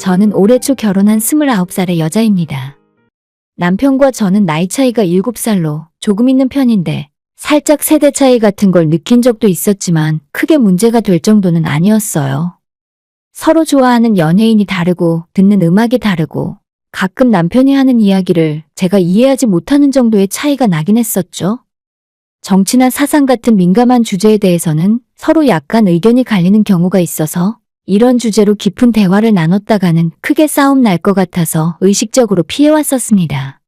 저는 올해 초 결혼한 29살의 여자입니다. 남편과 저는 나이 차이가 7살로 조금 있는 편인데 살짝 세대 차이 같은 걸 느낀 적도 있었지만 크게 문제가 될 정도는 아니었어요. 서로 좋아하는 연예인이 다르고 듣는 음악이 다르고 가끔 남편이 하는 이야기를 제가 이해하지 못하는 정도의 차이가 나긴 했었죠. 정치나 사상 같은 민감한 주제에 대해서는 서로 약간 의견이 갈리는 경우가 있어서 이런 주제로 깊은 대화를 나눴다가는 크게 싸움 날 것 같아서 의식적으로 피해왔었습니다.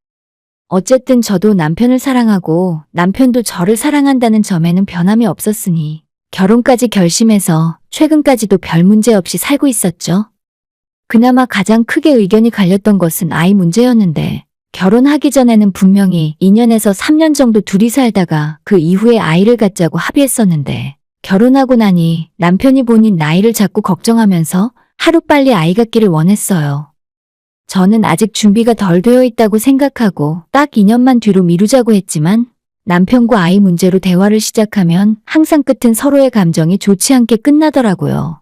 어쨌든 저도 남편을 사랑하고 남편도 저를 사랑한다는 점에는 변함이 없었으니 결혼까지 결심해서 최근까지도 별 문제 없이 살고 있었죠. 그나마 가장 크게 의견이 갈렸던 것은 아이 문제였는데 결혼하기 전에는 분명히 2년에서 3년 정도 둘이 살다가 그 이후에 아이를 갖자고 합의했었는데 결혼하고 나니 남편이 본인 나이를 자꾸 걱정하면서 하루빨리 아이 갖기를 원했어요. 저는 아직 준비가 덜 되어 있다고 생각하고 딱 2년만 뒤로 미루자고 했지만 남편과 아이 문제로 대화를 시작하면 항상 끝은 서로의 감정이 좋지 않게 끝나더라고요.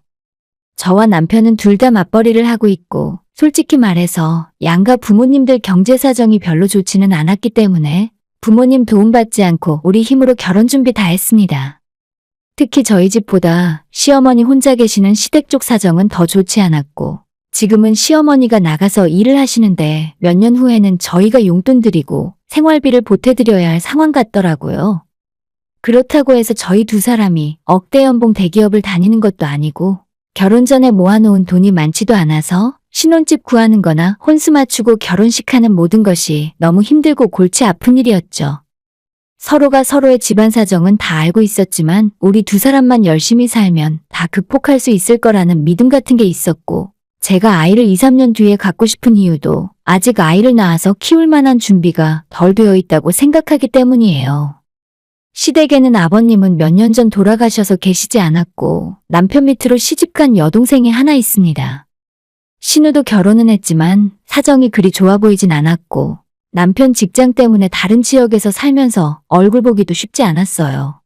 저와 남편은 둘 다 맞벌이를 하고 있고 솔직히 말해서 양가 부모님들 경제 사정이 별로 좋지는 않았기 때문에 부모님 도움받지 않고 우리 힘으로 결혼 준비 다 했습니다. 특히 저희 집보다 시어머니 혼자 계시는 시댁 쪽 사정은 더 좋지 않았고 지금은 시어머니가 나가서 일을 하시는데 몇 년 후에는 저희가 용돈 드리고 생활비를 보태드려야 할 상황 같더라고요. 그렇다고 해서 저희 두 사람이 억대 연봉 대기업을 다니는 것도 아니고 결혼 전에 모아놓은 돈이 많지도 않아서 신혼집 구하는 거나 혼수 맞추고 결혼식 하는 모든 것이 너무 힘들고 골치 아픈 일이었죠. 서로가 서로의 집안 사정은 다 알고 있었지만 우리 두 사람만 열심히 살면 다 극복할 수 있을 거라는 믿음 같은 게 있었고 제가 아이를 2, 3년 뒤에 갖고 싶은 이유도 아직 아이를 낳아서 키울 만한 준비가 덜 되어 있다고 생각하기 때문이에요. 시댁에는 아버님은 몇 년 전 돌아가셔서 계시지 않았고 남편 밑으로 시집간 여동생이 하나 있습니다. 신우도 결혼은 했지만 사정이 그리 좋아 보이진 않았고 남편 직장 때문에 다른 지역에서 살면서 얼굴 보기도 쉽지 않았어요.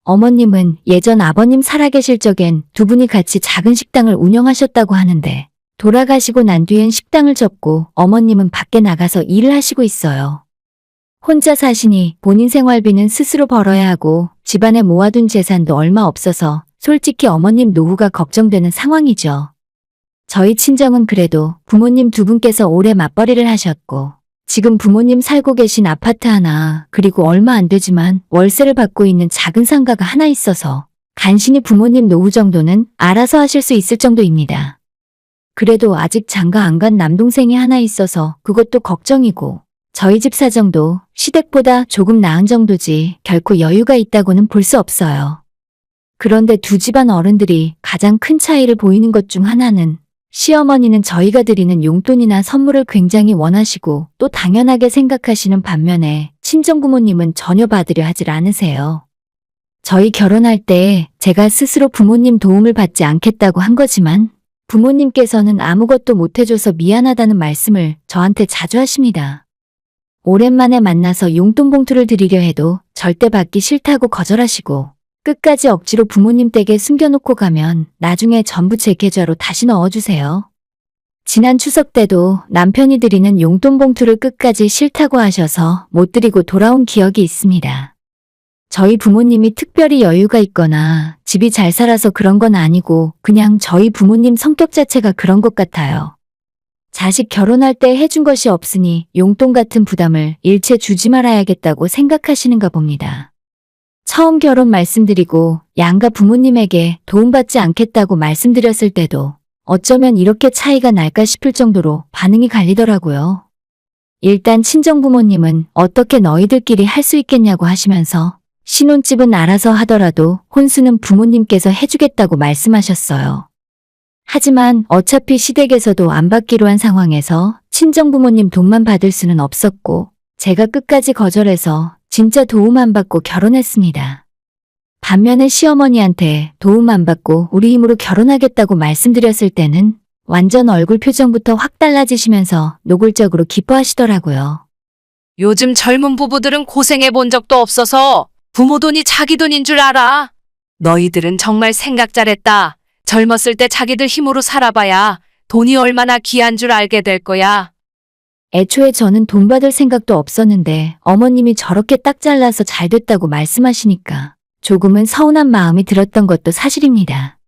어머님은 예전 아버님 살아계실 적엔 두 분이 같이 작은 식당을 운영하셨다고 하는데 돌아가시고 난 뒤엔 식당을 접고 어머님은 밖에 나가서 일을 하시고 있어요. 혼자 사시니 본인 생활비는 스스로 벌어야 하고 집안에 모아둔 재산도 얼마 없어서 솔직히 어머님 노후가 걱정되는 상황이죠. 저희 친정은 그래도 부모님 두 분께서 오래 맞벌이를 하셨고 지금 부모님 살고 계신 아파트 하나 그리고 얼마 안 되지만 월세를 받고 있는 작은 상가가 하나 있어서 간신히 부모님 노후 정도는 알아서 하실 수 있을 정도입니다. 그래도 아직 장가 안 간 남동생이 하나 있어서 그것도 걱정이고 저희 집 사정도 시댁보다 조금 나은 정도지 결코 여유가 있다고는 볼 수 없어요. 그런데 두 집안 어른들이 가장 큰 차이를 보이는 것 중 하나는 시어머니는 저희가 드리는 용돈이나 선물을 굉장히 원하시고 또 당연하게 생각하시는 반면에 친정부모님은 전혀 받으려 하질 않으세요. 저희 결혼할 때 제가 스스로 부모님 도움을 받지 않겠다고 한 거지만 부모님께서는 아무것도 못해줘서 미안하다는 말씀을 저한테 자주 하십니다. 오랜만에 만나서 용돈 봉투를 드리려 해도 절대 받기 싫다고 거절하시고 끝까지 억지로 부모님 댁에 숨겨놓고 가면 나중에 전부 제 계좌로 다시 넣어주세요. 지난 추석 때도 남편이 드리는 용돈 봉투를 끝까지 싫다고 하셔서 못 드리고 돌아온 기억이 있습니다. 저희 부모님이 특별히 여유가 있거나 집이 잘 살아서 그런 건 아니고 그냥 저희 부모님 성격 자체가 그런 것 같아요. 자식 결혼할 때 해준 것이 없으니 용돈 같은 부담을 일체 주지 말아야겠다고 생각하시는가 봅니다. 처음 결혼 말씀드리고 양가 부모님에게 도움받지 않겠다고 말씀드렸을 때도 어쩌면 이렇게 차이가 날까 싶을 정도로 반응이 갈리더라고요. 일단 친정부모님은 어떻게 너희들끼리 할 수 있겠냐고 하시면서 신혼집은 알아서 하더라도 혼수는 부모님께서 해주겠다고 말씀하셨어요. 하지만 어차피 시댁에서도 안 받기로 한 상황에서 친정부모님 돈만 받을 수는 없었고 제가 끝까지 거절해서 진짜 도움 안 받고 결혼했습니다. 반면에 시어머니한테 도움 안 받고 우리 힘으로 결혼하겠다고 말씀드렸을 때는 완전 얼굴 표정부터 확 달라지시면서 노골적으로 기뻐하시더라고요. 요즘 젊은 부부들은 고생해 본 적도 없어서 부모 돈이 자기 돈인 줄 알아. 너희들은 정말 생각 잘했다. 젊었을 때 자기들 힘으로 살아봐야 돈이 얼마나 귀한 줄 알게 될 거야. 애초에 저는 돈 받을 생각도 없었는데 어머님이 저렇게 딱 잘라서 잘 됐다고 말씀하시니까 조금은 서운한 마음이 들었던 것도 사실입니다.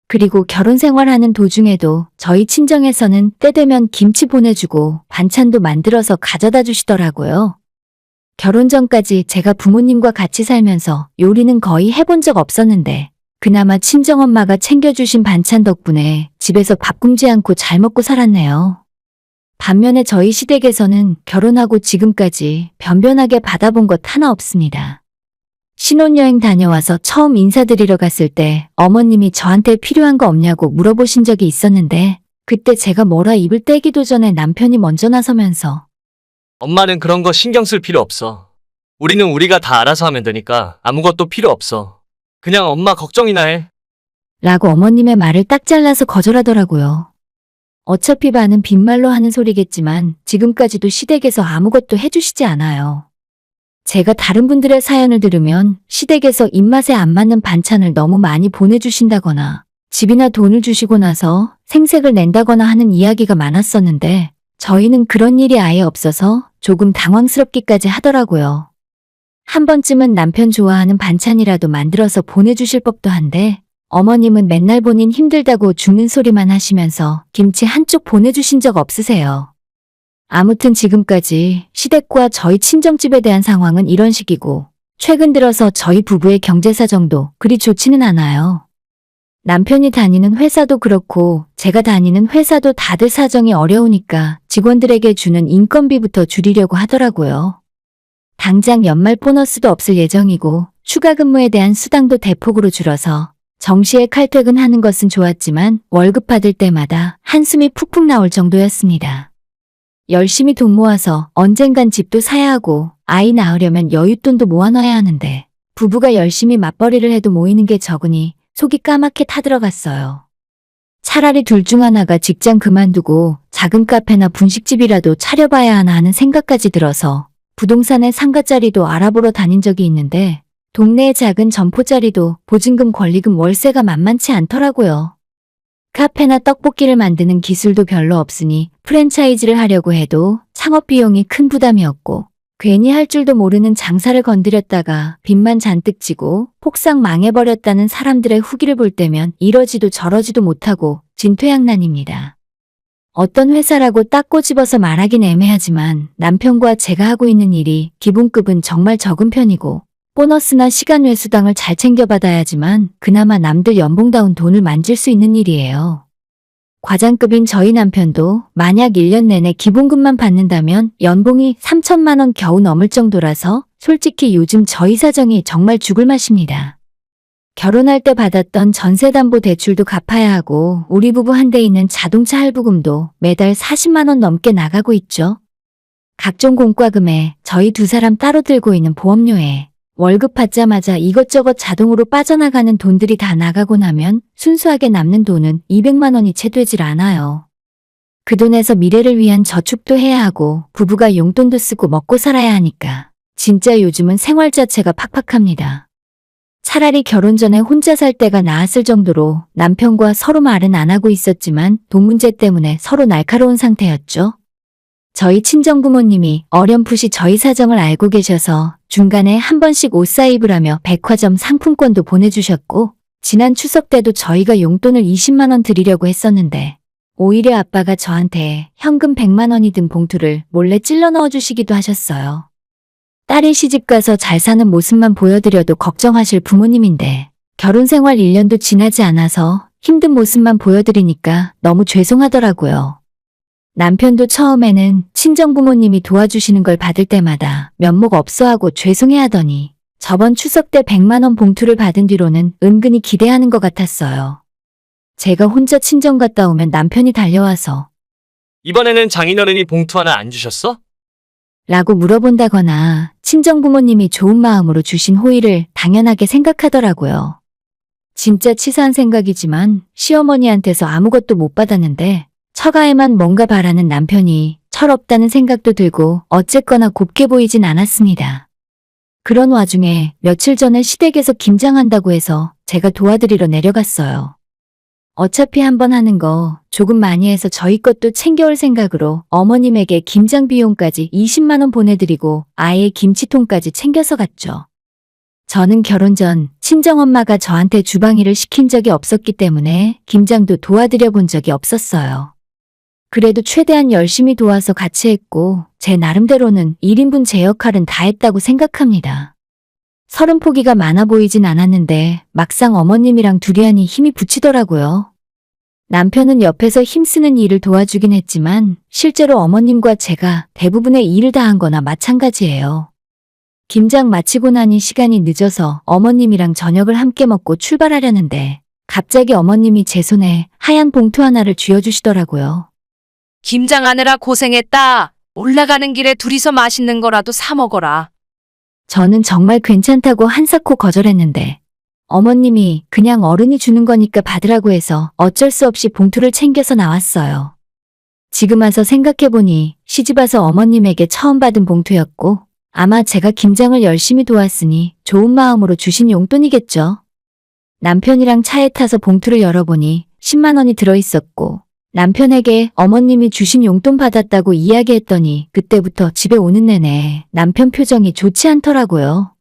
그리고 결혼 생활하는 도중에도 저희 친정에서는 때 되면 김치 보내주고 반찬도 만들어서 가져다 주시더라고요. 결혼 전까지 제가 부모님과 같이 살면서 요리는 거의 해본 적 없었는데 그나마 친정엄마가 챙겨주신 반찬 덕분에 집에서 밥 굶지 않고 잘 먹고 살았네요. 반면에 저희 시댁에서는 결혼하고 지금까지 변변하게 받아본 것 하나 없습니다. 신혼여행 다녀와서 처음 인사드리러 갔을 때 어머님이 저한테 필요한 거 없냐고 물어보신 적이 있었는데 그때 제가 뭐라 입을 떼기도 전에 남편이 먼저 나서면서 엄마는 그런 거 신경 쓸 필요 없어. 우리는 우리가 다 알아서 하면 되니까 아무것도 필요 없어. 그냥 엄마 걱정이나 해. 라고 어머님의 말을 딱 잘라서 거절하더라고요. 어차피 반은 빈말로 하는 소리겠지만 지금까지도 시댁에서 아무것도 해주시지 않아요. 제가 다른 분들의 사연을 들으면 시댁에서 입맛에 안 맞는 반찬을 너무 많이 보내주신다거나 집이나 돈을 주시고 나서 생색을 낸다거나 하는 이야기가 많았었는데 저희는 그런 일이 아예 없어서 조금 당황스럽기까지 하더라고요. 한 번쯤은 남편 좋아하는 반찬이라도 만들어서 보내주실 법도 한데 어머님은 맨날 본인 힘들다고 죽는 소리만 하시면서 김치 한쪽 보내주신 적 없으세요. 아무튼 지금까지 시댁과 저희 친정집에 대한 상황은 이런 식이고 최근 들어서 저희 부부의 경제 사정도 그리 좋지는 않아요. 남편이 다니는 회사도 그렇고 제가 다니는 회사도 다들 사정이 어려우니까 직원들에게 주는 인건비부터 줄이려고 하더라고요. 당장 연말 보너스도 없을 예정이고 추가 근무에 대한 수당도 대폭으로 줄어서 정시에 칼퇴근하는 것은 좋았지만 월급 받을 때마다 한숨이 푹푹 나올 정도였습니다. 열심히 돈 모아서 언젠간 집도 사야 하고 아이 낳으려면 여윳돈도 모아놔야 하는데 부부가 열심히 맞벌이를 해도 모이는 게 적으니 속이 까맣게 타들어갔어요. 차라리 둘 중 하나가 직장 그만두고 작은 카페나 분식집이라도 차려봐야 하나 하는 생각까지 들어서 부동산의 상가자리도 알아보러 다닌 적이 있는데 동네의 작은 점포자리도 보증금 권리금 월세가 만만치 않더라고요. 카페나 떡볶이를 만드는 기술도 별로 없으니 프랜차이즈를 하려고 해도 창업 비용이 큰 부담이었고 괜히 할 줄도 모르는 장사를 건드렸다가 빚만 잔뜩 지고 폭삭 망해버렸다는 사람들의 후기를 볼 때면 이러지도 저러지도 못하고 진퇴양난입니다. 어떤 회사라고 딱 꼬집어서 말하긴 애매하지만 남편과 제가 하고 있는 일이 기본급은 정말 적은 편이고 보너스나 시간 외수당을 잘 챙겨받아야지만 그나마 남들 연봉다운 돈을 만질 수 있는 일이에요. 과장급인 저희 남편도 만약 1년 내내 기본급만 받는다면 연봉이 3천만 원 겨우 넘을 정도라서 솔직히 요즘 저희 사정이 정말 죽을 맛입니다. 결혼할 때 받았던 전세담보대출도 갚아야 하고 우리 부부 한 대 있는 자동차 할부금도 매달 40만 원 넘게 나가고 있죠. 각종 공과금에 저희 두 사람 따로 들고 있는 보험료에 월급 받자마자 이것저것 자동으로 빠져나가는 돈들이 다 나가고 나면 순수하게 남는 돈은 200만 원이 채 되질 않아요. 그 돈에서 미래를 위한 저축도 해야 하고 부부가 용돈도 쓰고 먹고 살아야 하니까 진짜 요즘은 생활 자체가 팍팍합니다. 차라리 결혼 전에 혼자 살 때가 나았을 정도로 남편과 서로 말은 안 하고 있었지만 돈 문제 때문에 서로 날카로운 상태였죠. 저희 친정부모님이 어렴풋이 저희 사정을 알고 계셔서 중간에 한 번씩 옷 사입으라며 백화점 상품권도 보내주셨고 지난 추석 때도 저희가 용돈을 20만 원 드리려고 했었는데 오히려 아빠가 저한테 현금 100만 원이 든 봉투를 몰래 찔러 넣어주시기도 하셨어요. 딸이 시집가서 잘 사는 모습만 보여드려도 걱정하실 부모님인데 결혼 생활 1년도 지나지 않아서 힘든 모습만 보여드리니까 너무 죄송하더라고요. 남편도 처음에는 친정부모님이 도와주시는 걸 받을 때마다 면목 없어하고 죄송해하더니 저번 추석 때 100만 원 봉투를 받은 뒤로는 은근히 기대하는 것 같았어요. 제가 혼자 친정 갔다 오면 남편이 달려와서 이번에는 장인어른이 봉투 하나 안 주셨어? 라고 물어본다거나 친정부모님이 좋은 마음으로 주신 호의를 당연하게 생각하더라고요. 진짜 치사한 생각이지만 시어머니한테서 아무것도 못 받았는데 처가에만 뭔가 바라는 남편이 철없다는 생각도 들고 어쨌거나 곱게 보이진 않았습니다. 그런 와중에 며칠 전에 시댁에서 김장한다고 해서 제가 도와드리러 내려갔어요. 어차피 한번 하는 거 조금 많이 해서 저희 것도 챙겨올 생각으로 어머님에게 김장 비용까지 20만 원 보내드리고 아예 김치통까지 챙겨서 갔죠. 저는 결혼 전 친정엄마가 저한테 주방일을 시킨 적이 없었기 때문에 김장도 도와드려 본 적이 없었어요. 그래도 최대한 열심히 도와서 같이 했고 제 나름대로는 1인분 제 역할은 다 했다고 생각합니다. 서른 포기가 많아 보이진 않았는데 막상 어머님이랑 둘이 하니 힘이 붙이더라고요. 남편은 옆에서 힘쓰는 일을 도와주긴 했지만 실제로 어머님과 제가 대부분의 일을 다 한 거나 마찬가지예요. 김장 마치고 나니 시간이 늦어서 어머님이랑 저녁을 함께 먹고 출발하려는데 갑자기 어머님이 제 손에 하얀 봉투 하나를 쥐어주시더라고요. 김장하느라 고생했다. 올라가는 길에 둘이서 맛있는 거라도 사 먹어라. 저는 정말 괜찮다고 한사코 거절했는데 어머님이 그냥 어른이 주는 거니까 받으라고 해서 어쩔 수 없이 봉투를 챙겨서 나왔어요. 지금 와서 생각해보니 시집와서 어머님에게 처음 받은 봉투였고 아마 제가 김장을 열심히 도왔으니 좋은 마음으로 주신 용돈이겠죠. 남편이랑 차에 타서 봉투를 열어보니 10만 원이 들어있었고 남편에게 어머님이 주신 용돈 받았다고 이야기했더니 그때부터 집에 오는 내내 남편 표정이 좋지 않더라고요.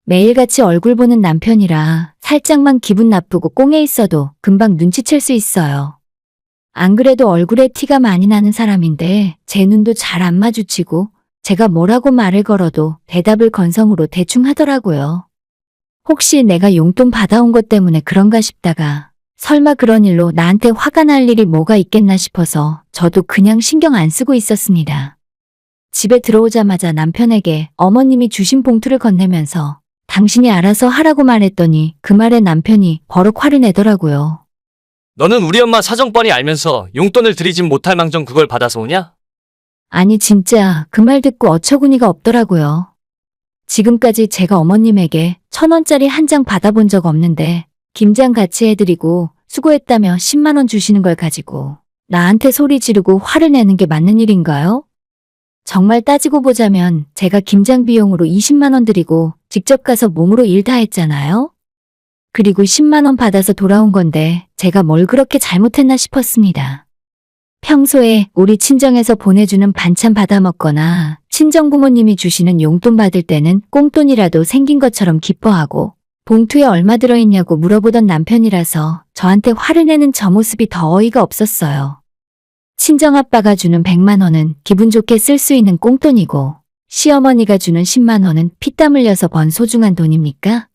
매일같이 얼굴 보는 남편이라 살짝만 기분 나쁘고 꽁에 있어도 금방 눈치챌 수 있어요. 안 그래도 얼굴에 티가 많이 나는 사람인데 제 눈도 잘 안 마주치고 제가 뭐라고 말을 걸어도 대답을 건성으로 대충 하더라고요. 혹시 내가 용돈 받아온 것 때문에 그런가 싶다가 설마 그런 일로 나한테 화가 날 일이 뭐가 있겠나 싶어서 저도 그냥 신경 안 쓰고 있었습니다. 집에 들어오자마자 남편에게 어머님이 주신 봉투를 건네면서 당신이 알아서 하라고 말했더니 그 말에 남편이 버럭 화를 내더라고요. 너는 우리 엄마 사정 뻔히 알면서 용돈을 드리진 못할 망정 그걸 받아서 오냐? 아니 진짜 그 말 듣고 어처구니가 없더라고요. 지금까지 제가 어머님에게 1,000원짜리 한 장 받아본 적 없는데 김장 같이 해드리고 수고했다며 10만 원 주시는 걸 가지고 나한테 소리 지르고 화를 내는 게 맞는 일인가요? 정말 따지고 보자면 제가 김장 비용으로 20만 원 드리고 직접 가서 몸으로 일 다 했잖아요? 그리고 10만 원 받아서 돌아온 건데 제가 뭘 그렇게 잘못했나 싶었습니다. 평소에 우리 친정에서 보내주는 반찬 받아 먹거나 친정 부모님이 주시는 용돈 받을 때는 꽁돈이라도 생긴 것처럼 기뻐하고 봉투에 얼마 들어있냐고 물어보던 남편이라서 저한테 화를 내는 저 모습이 더 어이가 없었어요. 친정아빠가 주는 100만 원은 기분 좋게 쓸 수 있는 꽁돈이고 시어머니가 주는 10만 원은 피땀 흘려서 번 소중한 돈입니까?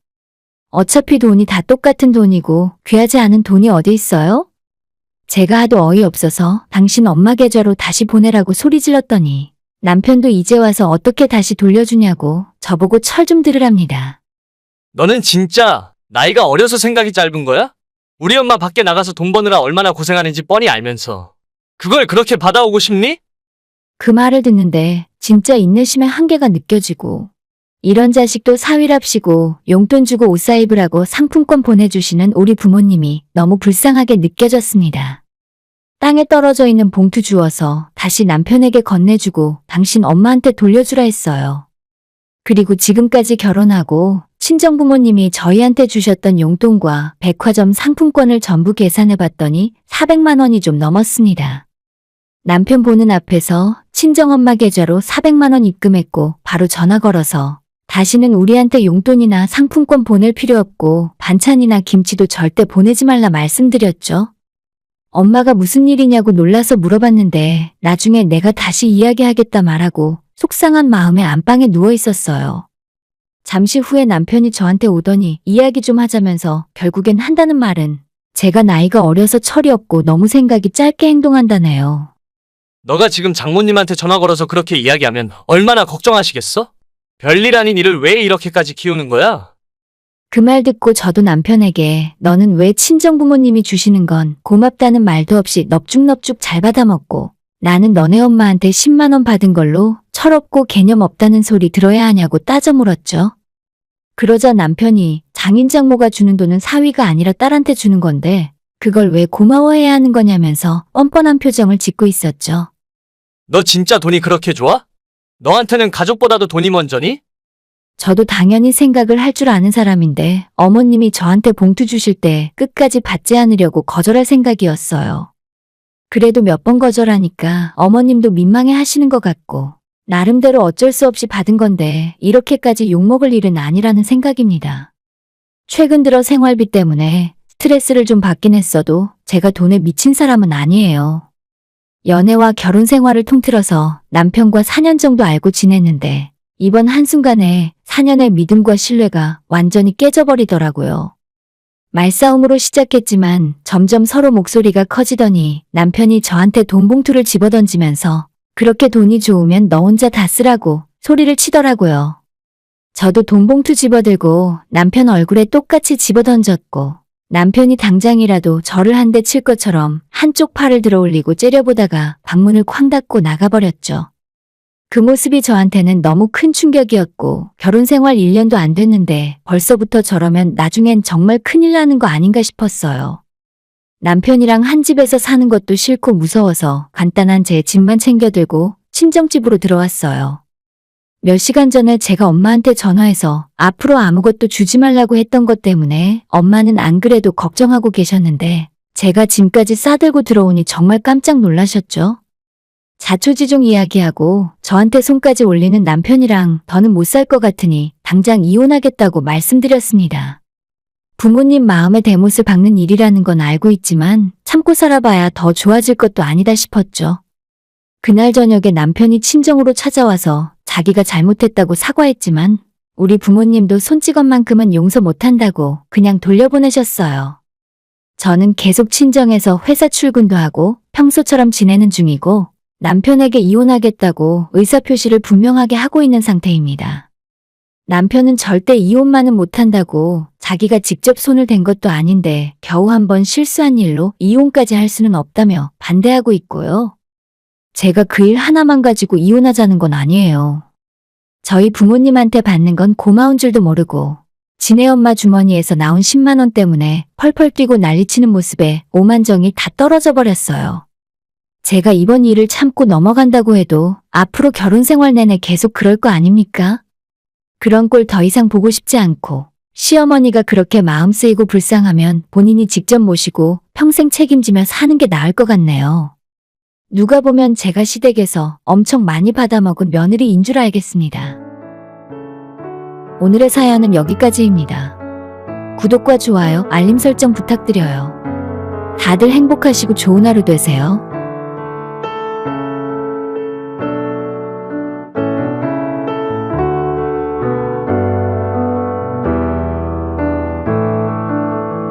어차피 돈이 다 똑같은 돈이고 귀하지 않은 돈이 어디 있어요? 제가 하도 어이없어서 당신 엄마 계좌로 다시 보내라고 소리 질렀더니 남편도 이제 와서 어떻게 다시 돌려주냐고 저보고 철 좀 들으랍니다. 너는 진짜 나이가 어려서 생각이 짧은 거야? 우리 엄마 밖에 나가서 돈 버느라 얼마나 고생하는지 뻔히 알면서 그걸 그렇게 받아오고 싶니? 그 말을 듣는데 진짜 인내심의 한계가 느껴지고 이런 자식도 사위랍시고 용돈 주고 옷 사 입으라고 상품권 보내주시는 우리 부모님이 너무 불쌍하게 느껴졌습니다. 땅에 떨어져 있는 봉투 주워서 다시 남편에게 건네주고 당신 엄마한테 돌려주라 했어요. 그리고 지금까지 결혼하고 친정부모님이 저희한테 주셨던 용돈과 백화점 상품권을 전부 계산해봤더니 400만 원이 좀 넘었습니다. 남편 보는 앞에서 친정엄마 계좌로 400만 원 입금했고 바로 전화 걸어서 다시는 우리한테 용돈이나 상품권 보낼 필요 없고 반찬이나 김치도 절대 보내지 말라 말씀드렸죠. 엄마가 무슨 일이냐고 놀라서 물어봤는데 나중에 내가 다시 이야기하겠다 말하고 속상한 마음에 안방에 누워 있었어요. 잠시 후에 남편이 저한테 오더니 이야기 좀 하자면서 결국엔 한다는 말은 제가 나이가 어려서 철이 없고 너무 생각이 짧게 행동한다네요. 너가 지금 장모님한테 전화 걸어서 그렇게 이야기하면 얼마나 걱정하시겠어? 별일 아닌 일을 왜 이렇게까지 키우는 거야? 그 말 듣고 저도 남편에게 너는 왜 친정부모님이 주시는 건 고맙다는 말도 없이 넙죽넙죽 잘 받아먹고 나는 너네 엄마한테 10만 원 받은 걸로 철없고 개념 없다는 소리 들어야 하냐고 따져 물었죠. 그러자 남편이 장인장모가 주는 돈은 사위가 아니라 딸한테 주는 건데 그걸 왜 고마워해야 하는 거냐면서 뻔뻔한 표정을 짓고 있었죠. 너 진짜 돈이 그렇게 좋아? 너한테는 가족보다도 돈이 먼저니? 저도 당연히 생각을 할 줄 아는 사람인데 어머님이 저한테 봉투 주실 때 끝까지 받지 않으려고 거절할 생각이었어요. 그래도 몇 번 거절하니까 어머님도 민망해 하시는 것 같고 나름대로 어쩔 수 없이 받은 건데 이렇게까지 욕먹을 일은 아니라는 생각입니다. 최근 들어 생활비 때문에 스트레스를 좀 받긴 했어도 제가 돈에 미친 사람은 아니에요. 연애와 결혼 생활을 통틀어서 남편과 4년 정도 알고 지냈는데 이번 한순간에 4년의 믿음과 신뢰가 완전히 깨져버리더라고요. 말싸움으로 시작했지만 점점 서로 목소리가 커지더니 남편이 저한테 돈 봉투를 집어던지면서 그렇게 돈이 좋으면 너 혼자 다 쓰라고 소리를 치더라고요. 저도 돈 봉투 집어들고 남편 얼굴에 똑같이 집어던졌고 남편이 당장이라도 저를 한 대 칠 것처럼 한쪽 팔을 들어 올리고 째려보다가 방문을 쾅 닫고 나가버렸죠. 그 모습이 저한테는 너무 큰 충격이었고 결혼 생활 1년도 안 됐는데 벌써부터 저러면 나중엔 정말 큰일 나는 거 아닌가 싶었어요. 남편이랑 한 집에서 사는 것도 싫고 무서워서 간단한 제 집만 챙겨들고 친정집으로 들어왔어요. 몇 시간 전에 제가 엄마한테 전화해서 앞으로 아무것도 주지 말라고 했던 것 때문에 엄마는 안 그래도 걱정하고 계셨는데 제가 짐까지 싸들고 들어오니 정말 깜짝 놀라셨죠? 자초지종 이야기하고 저한테 손까지 올리는 남편이랑 더는 못 살 것 같으니 당장 이혼하겠다고 말씀드렸습니다. 부모님 마음의 대못을 박는 일이라는 건 알고 있지만 참고 살아봐야 더 좋아질 것도 아니다 싶었죠. 그날 저녁에 남편이 친정으로 찾아와서 자기가 잘못했다고 사과했지만 우리 부모님도 손찌검만큼은 용서 못한다고 그냥 돌려보내셨어요. 저는 계속 친정에서 회사 출근도 하고 평소처럼 지내는 중이고 남편에게 이혼하겠다고 의사표시를 분명하게 하고 있는 상태입니다. 남편은 절대 이혼만은 못한다고 자기가 직접 손을 댄 것도 아닌데 겨우 한번 실수한 일로 이혼까지 할 수는 없다며 반대하고 있고요. 제가 그 일 하나만 가지고 이혼하자는 건 아니에요. 저희 부모님한테 받는 건 고마운 줄도 모르고 지네 엄마 주머니에서 나온 10만 원 때문에 펄펄 뛰고 난리치는 모습에 오만정이 다 떨어져 버렸어요. 제가 이번 일을 참고 넘어간다고 해도 앞으로 결혼 생활 내내 계속 그럴 거 아닙니까? 그런 꼴 더 이상 보고 싶지 않고 시어머니가 그렇게 마음 쓰이고 불쌍하면 본인이 직접 모시고 평생 책임지며 사는 게 나을 것 같네요. 누가 보면 제가 시댁에서 엄청 많이 받아먹은 며느리인 줄 알겠습니다. 오늘의 사연은 여기까지입니다. 구독과 좋아요, 알림 설정 부탁드려요. 다들 행복하시고 좋은 하루 되세요.